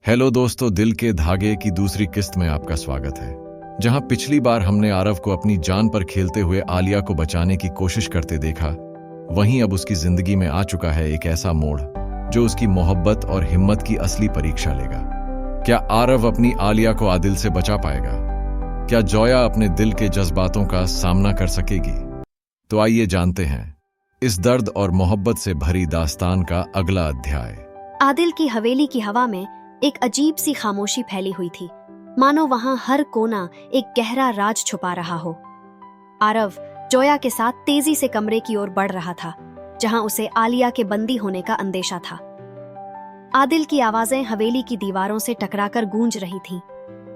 Hello दोस्तों, दिल के धागे की दूसरी किस्त में आपका स्वागत है। जहां पिछली बार हमने आरव को अपनी जान पर खेलते हुए आलिया को बचाने की कोशिश करते देखा, वहीं अब उसकी जिंदगी में आ चुका है एक ऐसा मोड़ जो उसकी मोहब्बत और हिम्मत की असली परीक्षा लेगा। क्या आरव अपनी आलिया को आदिल से बचा पाएगा? क्या जोया अपने दिल के जज्बातों का सामना कर सकेगी? तो आइए जानते हैं इस दर्द और मोहब्बत से भरी दास्तान का अगला अध्याय। आदिल की हवेली की हवा में एक अजीब सी खामोशी फैली हुई थी, मानो वहां हर कोना एक गहरा राज छुपा रहा हो। आरव जोया के साथ तेजी से कमरे की ओर बढ़ रहा था, जहां उसे आलिया के बंदी होने का अंदेशा था। आदिल की आवाजें हवेली की दीवारों से टकराकर गूंज रही थीं।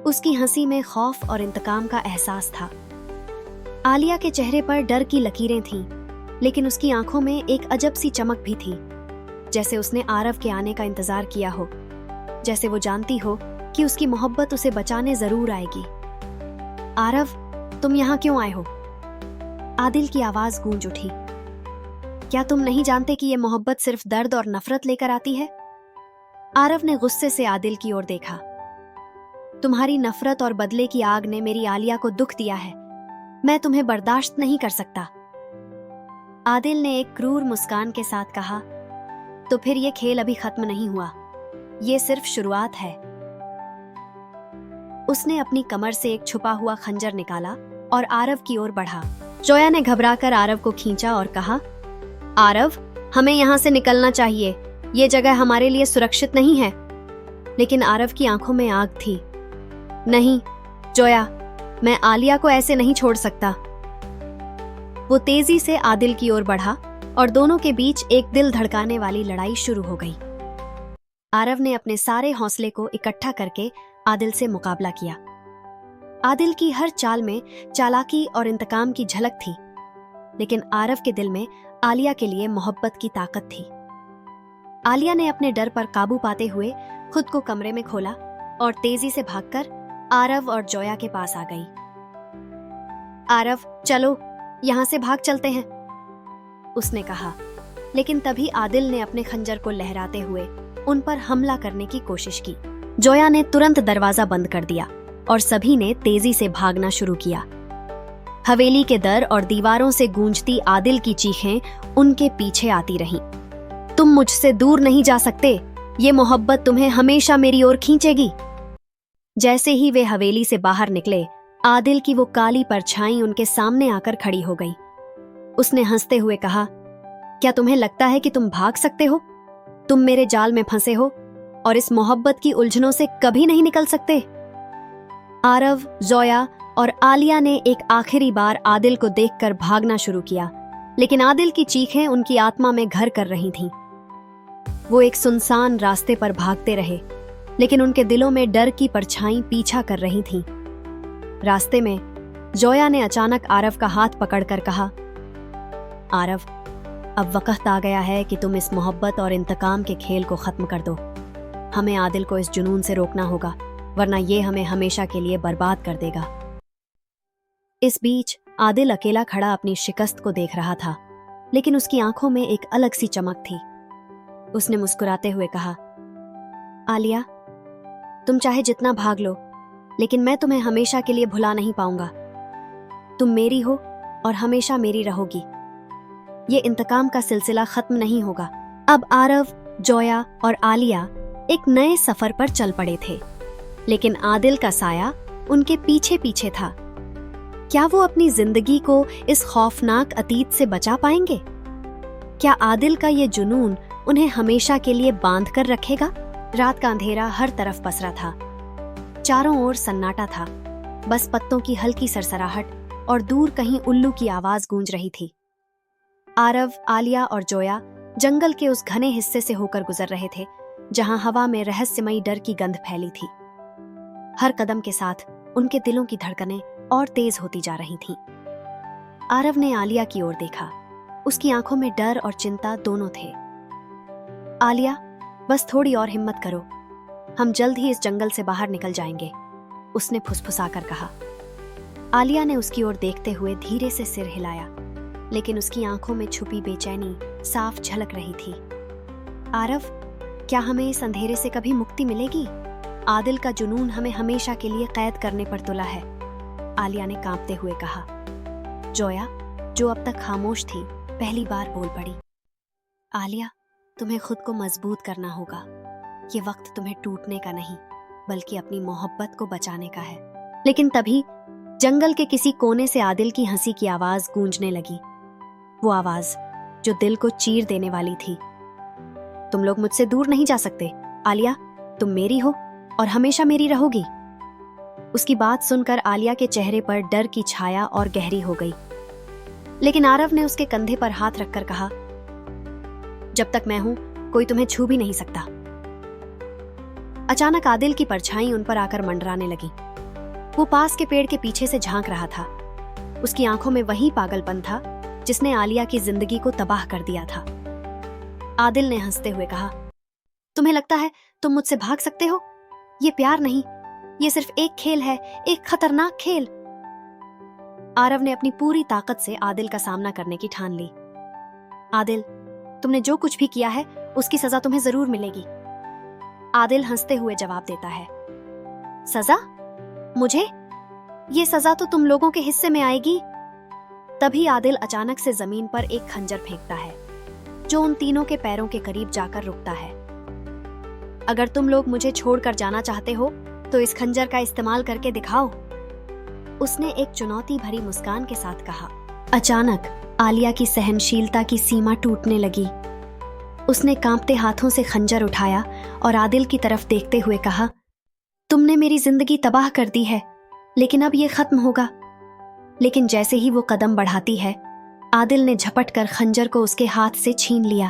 उसकी हंसी में खौफ और इंतकाम का एहसास था। आलिया के चेहरे पर डर की लकीरें थीं, लेकिन उसकी आंखों में एक अजब सी चमक भी थी, जैसे उसने आरव के आने का इंतजार किया हो, जैसे वो जानती हो कि उसकी मोहब्बत उसे बचाने जरूर आएगी। आरव, तुम यहाँ क्यों आए हो? आदिल की आवाज गूंज उठी। क्या तुम नहीं जानते कि ये मोहब्बत सिर्फ दर्द और नफरत लेकर आती है? आरव ने गुस्से से आदिल की ओर देखा। तुम्हारी नफरत और बदले की आग ने मेरी आलिया को दुख दिया है। मैं तुम्हें बर्दाश्त नहीं कर सकता। आदिल ने एक क्रूर मुस्कान के साथ कहा, तो फिर ये खेल अभी खत्म नहीं हुआ, ये सिर्फ शुरुआत है। उसने अपनी कमर से एक छुपा हुआ खंजर निकाला और आरव की ओर बढ़ा। जोया ने घबराकर आरव को खींचा और कहा, आरव, हमें यहाँ से निकलना चाहिए, ये जगह हमारे लिए सुरक्षित नहीं है। लेकिन आरव की आंखों में आग थी। नहीं जोया, मैं आलिया को ऐसे नहीं छोड़ सकता। वो तेजी से आदिल की ओर बढ़ा और दोनों के बीच एक दिल धड़काने वाली लड़ाई शुरू हो गई। आरव ने अपने सारे हौसले को इकट्ठा करके आदिल से मुकाबला किया। आदिल की हर चाल में चालाकी और इंतकाम की झलक थी, लेकिन आरव के दिल में आलिया के लिए मोहब्बत की ताकत थी। आलिया ने अपने डर पर काबू पाते हुए खुद को कमरे में खोला और तेजी से भागकर आरव और जोया के पास आ गई। आरव, चलो यहां से भाग चलते हैं, उसने कहा। लेकिन तभी आदिल ने अपने खंजर को लहराते हुए उन पर हमला करने की कोशिश की। जोया ने तुरंत दरवाजा बंद कर दिया और सभी ने तेजी से भागना शुरू किया। हवेली के दर और दीवारों से गूंजती आदिल की चीखें उनके पीछे आती रहीं। तुम मुझसे दूर नहीं जा सकते, ये मोहब्बत तुम्हें हमेशा मेरी ओर खींचेगी। जैसे ही वे हवेली से बाहर निकले, आदिल की वो काली परछाई उनके सामने आकर खड़ी हो गई। उसने हंसते हुए कहा, क्या तुम्हें लगता है कि तुम भाग सकते हो? तुम मेरे जाल में फंसे हो और इस मोहब्बत की उलझनों से कभी नहीं निकल सकते। आरव, जोया और आलिया ने एक आखिरी बार आदिल को देखकर भागना शुरू किया, लेकिन आदिल की चीखें उनकी आत्मा में घर कर रही थीं। वो एक सुनसान रास्ते पर भागते रहे, लेकिन उनके दिलों में डर की परछाई पीछा कर रही थीं। रास्ते में जोया ने अचानक आरव का हाथ पकड़कर कहा, आरव, अब वक्त आ गया है कि तुम इस मोहब्बत और इंतकाम के खेल को खत्म कर दो। हमें आदिल को इस जुनून से रोकना होगा, वरना ये हमें हमेशा के लिए बर्बाद कर देगा। इस बीच आदिल अकेला खड़ा अपनी शिकस्त को देख रहा था, लेकिन उसकी आंखों में एक अलग सी चमक थी। उसने मुस्कुराते हुए कहा, आलिया, तुम चाहे जितना भाग लो, लेकिन मैं तुम्हें हमेशा के लिए भुला नहीं पाऊंगा। तुम मेरी हो और हमेशा मेरी रहोगी। ये इंतकाम का सिलसिला खत्म नहीं होगा। अब आरव, जोया और आलिया एक नए सफर पर चल पड़े थे, लेकिन आदिल का साया उनके पीछे पीछे था। क्या वो अपनी जिंदगी को इस खौफनाक अतीत से बचा पाएंगे? क्या आदिल का ये जुनून उन्हें हमेशा के लिए बांध कर रखेगा? रात का अंधेरा हर तरफ पसरा था। चारों ओर सन्नाटा था, बस पत्तों की हल्की सरसराहट और दूर कहीं उल्लू की आवाज गूंज रही थी। आरव, आलिया और जोया जंगल के उस घने हिस्से से होकर गुजर रहे थे, जहां हवा में रहस्यमयी डर की गंध फैली थी। हर कदम के साथ उनके दिलों की धड़कनें और तेज होती जा रही थीं। आरव ने आलिया की ओर देखा। उसकी आंखों में डर और चिंता दोनों थे। आलिया, बस थोड़ी और हिम्मत करो, हम जल्द ही इस जंगल से बाहर निकल जाएंगे, उसने फुसफुसाकर कहा। आलिया ने उसकी ओर देखते हुए धीरे से सिर हिलाया, लेकिन उसकी आंखों में छुपी बेचैनी साफ झलक रही थी। आरव, क्या हमें इस अंधेरे से कभी मुक्ति मिलेगी? आदिल का जुनून हमें हमेशा के लिए कैद करने पर तुला है, आलिया ने कांपते हुए कहा। जोया, जो अब तक खामोश थी, पहली बार बोल पड़ी। आलिया, तुम्हें खुद को मजबूत करना होगा। ये वक्त तुम्हें टूटने का नहीं, बल्कि अपनी मोहब्बत को बचाने का है। लेकिन तभी जंगल के किसी कोने से आदिल की हंसी की आवाज गूंजने लगी। वो आवाज जो दिल को चीर देने वाली थी। तुम लोग मुझसे दूर नहीं जा सकते। आलिया, तुम मेरी हो और हमेशा मेरी रहोगी। उसकी बात सुनकर आलिया के चेहरे पर डर की छाया और गहरी हो गई। लेकिन आरव ने उसके कंधे पर हाथ रखकर कहा, जब तक मैं हूं, कोई तुम्हें छू भी नहीं सकता। अचानक आदिल की परछाई उन पर आकर मंडराने लगी। वो पास के पेड़ के पीछे से झांक रहा था। उसकी आंखों में वही पागलपन था जिसने आलिया की जिंदगी को तबाह कर दिया था। आदिल ने हंसते हुए कहा, तुम्हें लगता है तुम मुझसे भाग सकते हो? ये प्यार नहीं, ये सिर्फ एक खेल है, एक खतरनाक खेल। आरव ने अपनी पूरी ताकत से आदिल का सामना करने की ठान ली। आदिल, तुमने जो कुछ भी किया है उसकी सजा तुम्हें जरूर मिलेगी। आदिल हंसते हुए जवाब देता है, सजा? मुझे? ये सजा तो तुम लोगों के हिस्से में आएगी। तभी आदिल अचानक से जमीन पर एक खंजर फेंकता है, जो उन तीनों के पैरों के करीब जाकर रुकता है। अगर तुम लोग मुझे छोड़कर जाना चाहते हो तो इस खंजर का इस्तेमाल करके दिखाओ, उसने एक चुनौती भरी मुस्कान के साथ कहा। अचानक आलिया की सहनशीलता की सीमा टूटने लगी। उसने कांपते हाथों से खंजर उठाया और आदिल की तरफ देखते हुए कहा, तुमने मेरी जिंदगी तबाह कर दी है, लेकिन अब ये खत्म होगा। लेकिन जैसे ही वो कदम बढ़ाती है, आदिल ने झपटकर खंजर को उसके हाथ से छीन लिया।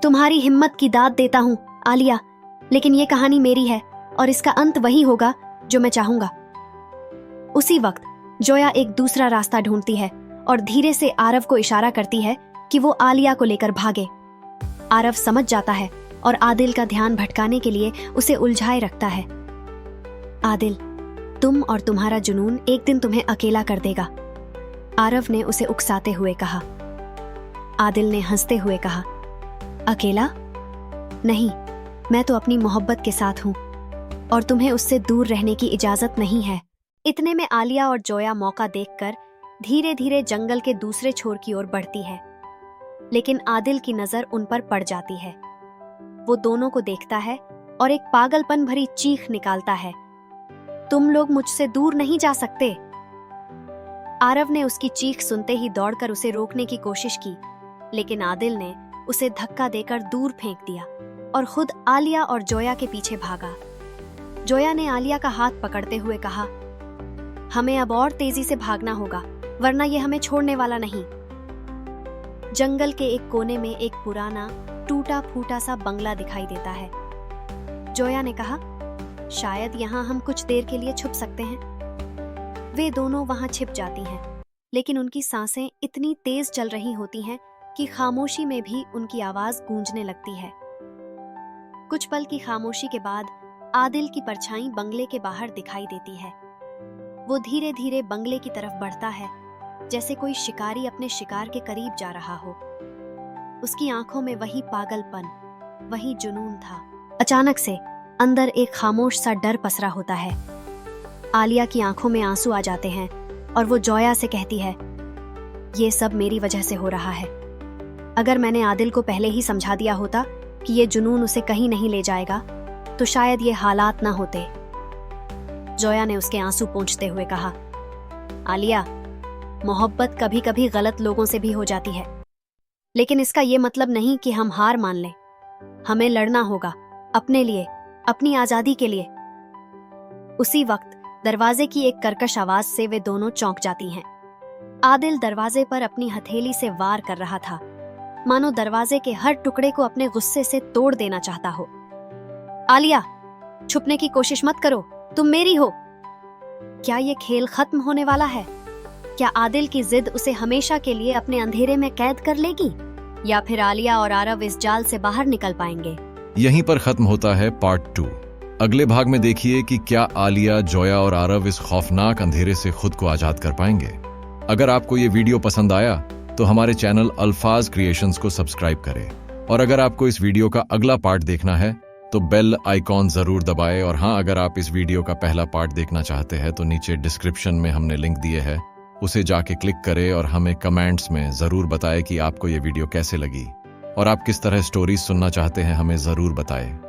तुम्हारी हिम्मत की दाद देता हूं आलिया, लेकिन ये कहानी मेरी है और इसका अंत वही होगा जो मैं चाहूंगा। उसी वक्त जोया एक दूसरा रास्ता ढूंढती है और धीरे से आरव को इशारा करती है कि वो आलिया को लेकर भागे। आरव समझ जाता है और आदिल का ध्यान भटकाने के लिए उसे उलझाए रखता है। आदिल, तुम और तुम्हारा जुनून एक दिन तुम्हें अकेला कर देगा, आरव ने उसे उकसाते हुए कहा। आदिल ने हंसते हुए कहा, अकेला? नहीं, मैं तो अपनी मोहब्बत के साथ हूं और तुम्हें उससे दूर रहने की इजाजत नहीं है। इतने में आलिया और जोया मौका देखकर धीरे धीरे जंगल के दूसरे छोर की ओर बढ़ती है, लेकिन आदिल की नजर उन पर पड़ जाती है। वो दोनों को देखता है और एक पागलपन भरी चीख निकालता है, तुम लोग मुझसे दूर नहीं जा सकते। आरव ने उसकी चीख सुनते ही दौड़कर उसे रोकने की कोशिश की, लेकिन आदिल ने उसे धक्का देकर दूर फेंक दिया और खुद आलिया और जोया के पीछे भागा। जोया ने आलिया का हाथ पकड़ते हुए कहा, हमें अब और तेजी से भागना होगा, वरना ये हमें छोड़ने वाला नहीं। जंगल के एक कोने में एक पुराना टूटा फूटा सा बंगला दिखाई देता है। जोया ने कहा, शायद यहाँ हम कुछ देर के लिए छुप सकते हैं। वे दोनों वहां छिप जाती हैं, लेकिन उनकी सांसें इतनी तेज चल रही होती हैं कि खामोशी में भी उनकी आवाज गूंजने लगती है। कुछ पल की खामोशी के बाद आदिल की परछाई बंगले के बाहर दिखाई देती है। वो धीरे धीरे बंगले की तरफ बढ़ता है, जैसे कोई शिकारी अपने शिकार के करीब जा रहा हो। उसकी आंखों में वही पागलपन, वही जुनून था। अचानक से अंदर एक खामोश सा डर पसरा होता है। आलिया की आंखों में आंसू आ जाते हैं और वो जोया से कहती है, ये सब मेरी वजह से हो रहा है। अगर मैंने आदिल को पहले ही समझा दिया होता कि ये जुनून उसे कहीं नहीं ले जाएगा, तो शायद ये हालात ना होते। जोया ने उसके आंसू पोंछते हुए कहा, आलिया, मोहब्बत कभी कभी गलत लोगों से भी हो जाती है, लेकिन इसका ये मतलब नहीं कि हम हार मान लें। हमें लड़ना होगा, अपने लिए, अपनी आजादी के लिए। उसी वक्त दरवाजे की एक कर्कश आवाज से वे दोनों चौंक जाती हैं। आदिल दरवाजे पर अपनी हथेली से वार कर रहा था, मानो दरवाजे के हर टुकड़े को अपने गुस्से से तोड़ देना चाहता हो। आलिया, छुपने की कोशिश मत करो, तुम मेरी हो। क्या ये खेल खत्म होने वाला है? क्या आदिल की जिद उसे हमेशा के लिए अपने अंधेरे में कैद कर लेगी, या फिर आलिया और आरव इस जाल से बाहर निकल पाएंगे? यहीं पर खत्म होता है पार्ट 2। अगले भाग में देखिए कि क्या आलिया, जोया और आरव इस खौफनाक अंधेरे से खुद को आजाद कर पाएंगे। अगर आपको ये वीडियो पसंद आया तो हमारे चैनल अल्फाज क्रिएशंस को सब्सक्राइब करें, और अगर आपको इस वीडियो का अगला पार्ट देखना है तो बेल आइकॉन जरूर दबाएं। और हाँ, अगर आप इस वीडियो का पहला पार्ट देखना चाहते हैं तो नीचे डिस्क्रिप्शन में हमने लिंक दिए है, उसे जाके क्लिक करें और हमें कमेंट्स में जरूर बताएं कि आपको ये वीडियो कैसे लगी और आप किस तरह स्टोरीज सुनना चाहते हैं, हमें जरूर बताएं।